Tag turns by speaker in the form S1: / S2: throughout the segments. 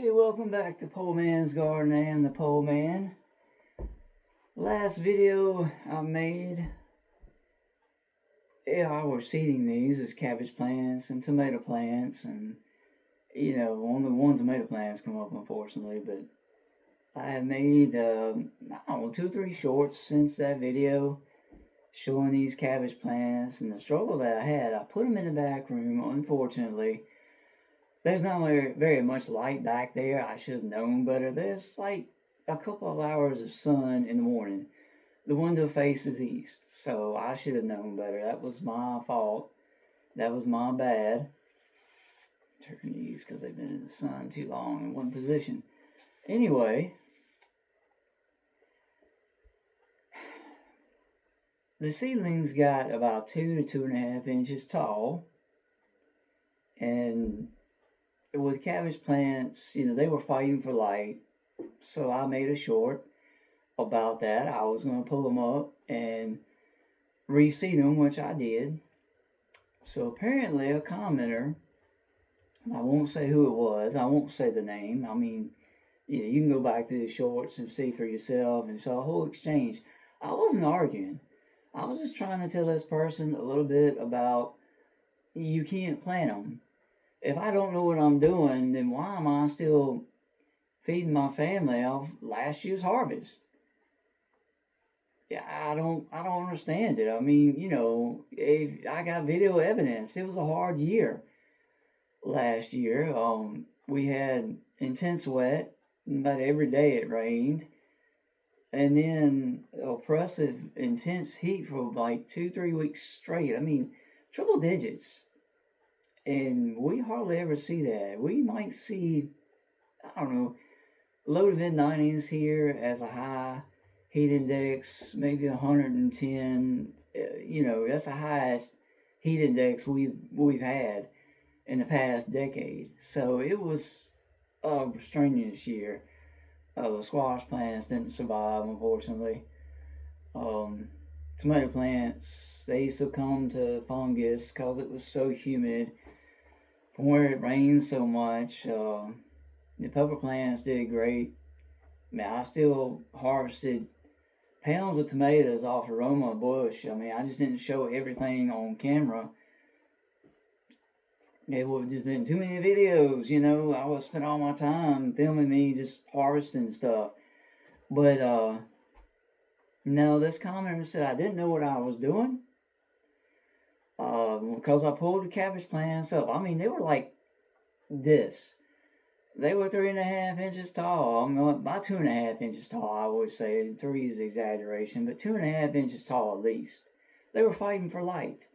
S1: Hey, welcome back to Pole Man's Garden. I am the Pole Man. Last video I made, I was seeding these as cabbage plants and tomato plants, and only one tomato plant's come up unfortunately, but I have made, I don't know, 2 or 3 shorts since that video showing these cabbage plants and the struggle that I had. I put them in the back room, unfortunately. There's not very much light back there. I should have known better. There's like a couple of hours of sun in the morning. The window faces east, so I should have known better. That was my fault. That was my bad. Turn these because they've been in the sun too long in one position. Anyway, the seedlings got about 2 to 2.5 inches tall, and with cabbage plants, they were fighting for light, so I made a short about that. I was going to pull them up and reseed them, which I did. So apparently a commenter, I won't say who it was, I won't say the name. I mean, you can go back to the shorts and see for yourself, and saw a whole exchange. I wasn't arguing. I was just trying to tell this person a little bit about you can't plant them. If I don't know what I'm doing, then why am I still feeding my family off last year's harvest? Yeah, I don't understand it. I mean, if I got video evidence, it was a hard year last year. We had intense wet, about every day it rained, and then oppressive, intense heat for like 2, 3 weeks straight. I mean, triple digits. And we hardly ever see that. We might see, I don't know, low to mid 90s here as a high heat index, maybe 110. That's the highest heat index we've had in the past decade. So it was a strenuous year. The squash plants didn't survive, unfortunately. Tomato plants, they succumbed to fungus because it was so humid from where it rains so much. The pepper plants did great. I mean, I still harvested pounds of tomatoes off Aroma bush. I mean, I just didn't show everything on camera. It would have just been too many videos, I would spend all my time filming me just harvesting stuff. But no, this commenter said I didn't know what I was doing. Because I pulled the cabbage plants up. I mean, they were like this. They were 3.5 inches tall. I mean, about 2.5 inches tall, I would say. 3 is the exaggeration, but 2.5 inches tall at least. They were fighting for light.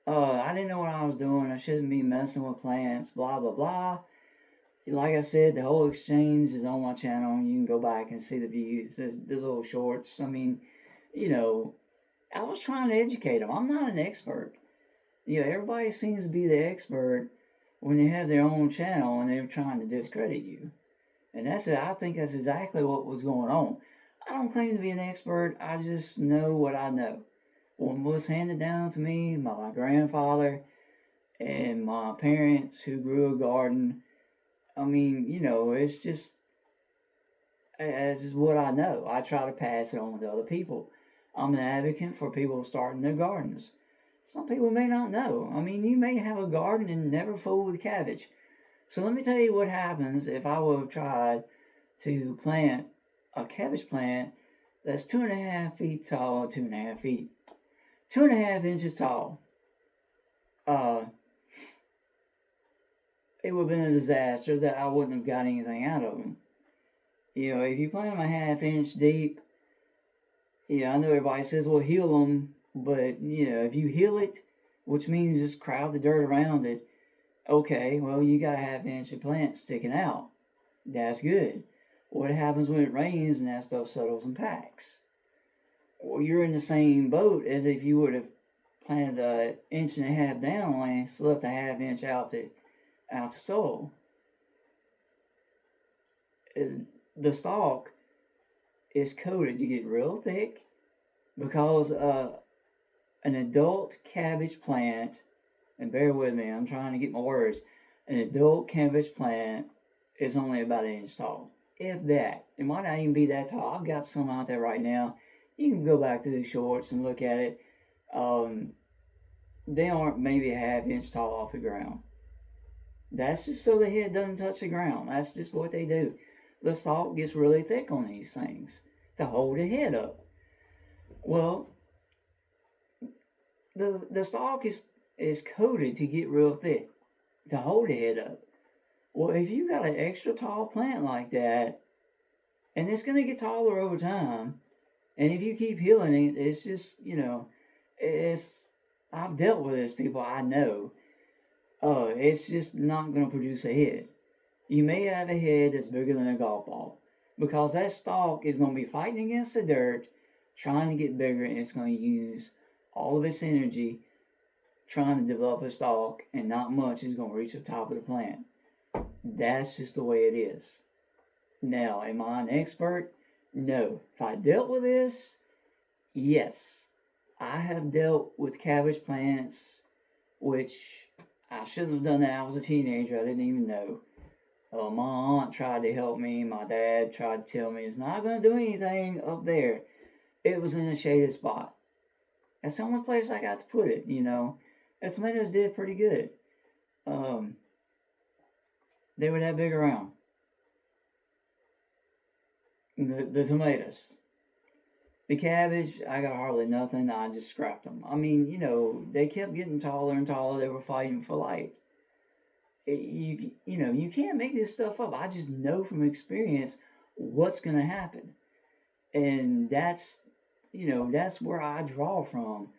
S1: I didn't know what I was doing. I shouldn't be messing with plants, blah, blah, blah. Like I said, the whole exchange is on my channel. You can go back and see the views, the little shorts. I mean, I was trying to educate them. I'm not an expert. Everybody seems to be the expert when they have their own channel and they're trying to discredit you. And I think that's exactly what was going on. I don't claim to be an expert. I just know what I know. What was handed down to me by my grandfather and my parents who grew a garden. I mean, it's just what I know. I try to pass it on to other people. I'm an advocate for people starting their gardens. Some people may not know. I mean, you may have a garden and never fool with cabbage. So let me tell you what happens if I would have tried to plant a cabbage plant that's 2.5 feet tall, 2.5 feet, 2.5 inches tall. It would have been a disaster that I wouldn't have got anything out of them. If you plant them a half inch deep, I know everybody says, well, heal them. But, if you heal it, which means just crowd the dirt around it, okay, well, you got a half-inch of plant sticking out. That's good. What happens when it rains and that stuff settles and packs? Well, you're in the same boat as if you would have planted an inch and a half down and left a half-inch out to soil. The stalk is coated to get real thick because an adult cabbage plant, and bear with me, I'm trying to get my words. An adult cabbage plant is only about an inch tall. If that. It might not even be that tall. I've got some out there right now. You can go back to the shorts and look at it. Um, they aren't maybe a half inch tall off the ground. That's just so the head doesn't touch the ground. That's just what they do. The stalk gets really thick on these things to hold the head up. Well, the stalk is coated to get real thick to hold the head up. Well, if you got an extra tall plant like that, and it's gonna get taller over time, and if you keep healing it, it's just it's I've dealt with this people I know. It's just not gonna produce a head. You may have a head that's bigger than a golf ball because that stalk is gonna be fighting against the dirt, trying to get bigger, and it's gonna use all of its energy trying to develop a stalk, and not much is gonna reach the top of the plant. That's just the way it is. Now, am I an expert? No. If I dealt with this, yes. I have dealt with cabbage plants, which I shouldn't have done that. I was a teenager. I didn't even know. My aunt tried to help me. My dad tried to tell me it's not going to do anything up there. It was in a shaded spot. That's the only place I got to put it, The tomatoes did pretty good. Um, they were that big around. The tomatoes. The cabbage, I got hardly nothing. I just scrapped them. I mean, they kept getting taller and taller. They were fighting for life. You can't make this stuff up. I just know from experience what's going to happen. And that's where I draw from.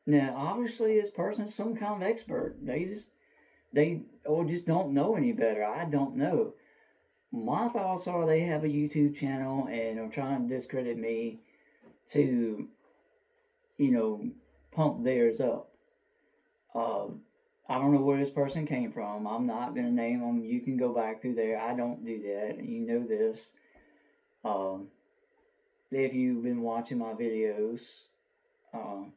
S1: Now, obviously, this person's some kind of expert. They just don't know any better. I don't know. My thoughts are they have a YouTube channel and are trying to discredit me to, pump theirs up. I don't know where this person came from. I'm not going to name them. You can go back through there. I don't do that. You know this. If you've been watching my videos, and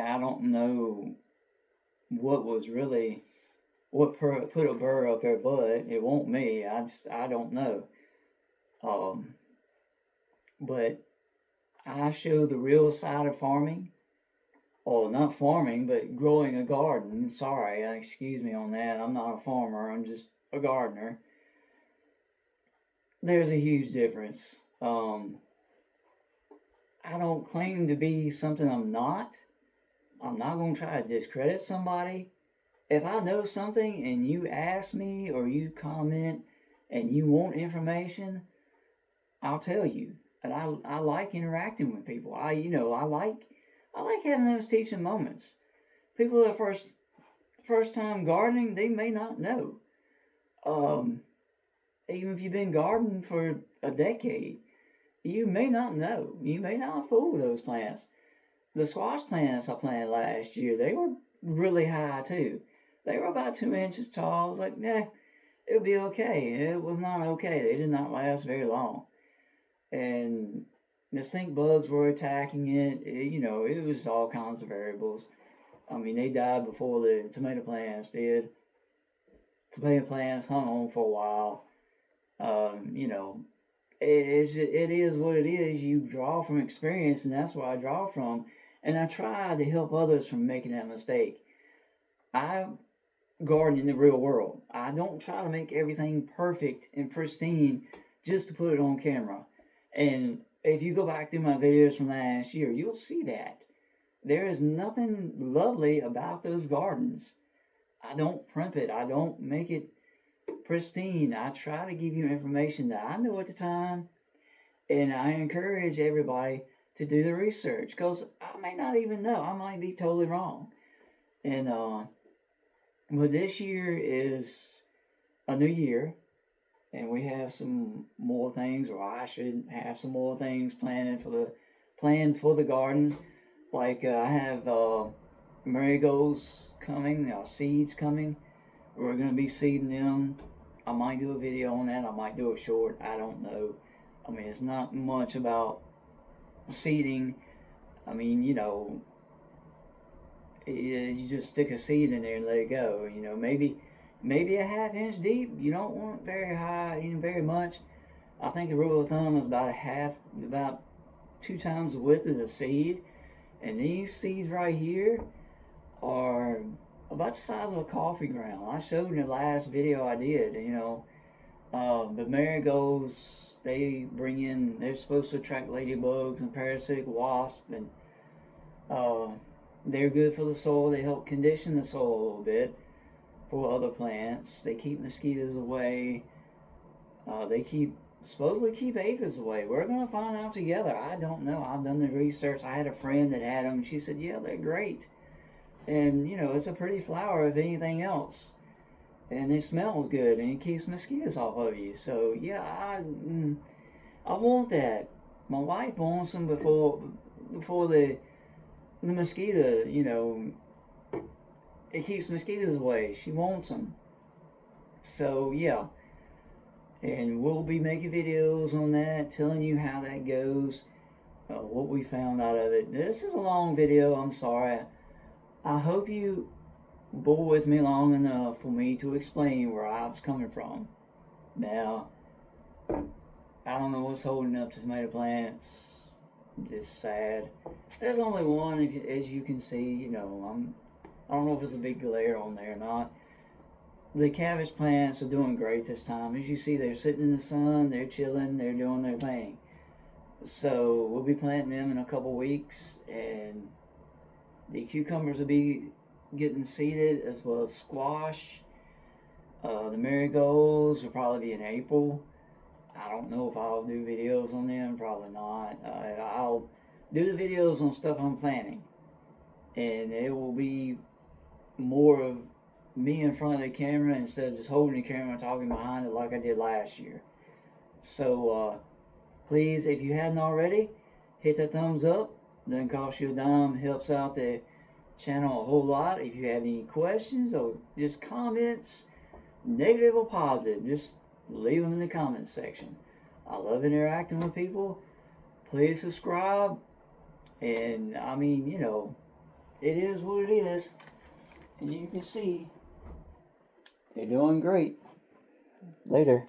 S1: I don't know what put a burr up their butt. It won't me. I don't know. But I show the real side of farming. Or not farming, but growing a garden. Sorry, excuse me on that. I'm not a farmer. I'm just a gardener. There's a huge difference. I don't claim to be something I'm not. I'm not going to try to discredit somebody. If I know something and you ask me or you comment and you want information, I'll tell you. And I like interacting with people. I like having those teaching moments. People that first time gardening, they may not know. Even if you've been gardening for a decade, you may not know. You may not fool those plants. The squash plants I planted last year, they were really high too. They were about 2 inches tall. I was like, nah, it'll be okay. It was not okay. They did not last very long. And the stink bugs were attacking it. It was all kinds of variables. I mean, they died before the tomato plants did. Tomato plants hung on for a while. It is what it is. You draw from experience, and that's where I draw from. And I try to help others from making that mistake. I garden in the real world. I don't try to make everything perfect and pristine just to put it on camera. And if you go back through my videos from last year, you'll see that. There is nothing lovely about those gardens. I don't primp it. I don't make it pristine. I try to give you information that I know at the time, and I encourage everybody to do the research because I may not even know. I might be totally wrong. And but this year is a new year, and we have some more things, or I should have some more things planned for the garden. Like I have marigolds coming, seeds coming. We're gonna be seeding them. I might do a video on that. I might do a short. I don't know. I mean, it's not much about seeding. I mean, you just stick a seed in there and let it go. Maybe maybe a half inch deep. You don't want it very high, even very much. I think the rule of thumb is about 2 times the width of the seed. And these seeds right here are about the size of a coffee ground. I showed in the last video I did, the marigolds, they're supposed to attract ladybugs and parasitic wasps, and uh, they're good for the soil. They help condition the soil a little bit for other plants. They keep mosquitoes away. They supposedly keep aphids away. We're gonna find out together. I don't know. I've done the research. I had a friend that had them. She said, "Yeah, they're great." And it's a pretty flower if anything else, and it smells good and it keeps mosquitoes off of you. So yeah, I want that. My wife wants them before the mosquito. It keeps mosquitoes away. She wants them. So yeah, and we'll be making videos on that, telling you how that goes, what we found out of it. This is a long video. I'm sorry. I hope you bore with me long enough for me to explain where I was coming from. Now, I don't know what's holding up the tomato plants. I'm just sad. There's only one, as you can see. I don't know if it's a big glare on there or not. The cabbage plants are doing great this time. As you see, they're sitting in the sun, they're chilling, they're doing their thing. So we'll be planting them in a couple weeks, and the cucumbers will be getting seeded, as well as squash. The marigolds will probably be in April. I don't know if I'll do videos on them, probably not. I'll do the videos on stuff I'm planning, and it will be more of me in front of the camera instead of just holding the camera and talking behind it like I did last year. So please, if you hadn't already, hit that thumbs up. Doesn't cost you a dime. Helps out the channel a whole lot. If you have any questions or just comments, negative or positive, just leave them in the comments section. I love interacting with people. Please subscribe. And I mean, it is what it is. And you can see they're doing great. Later.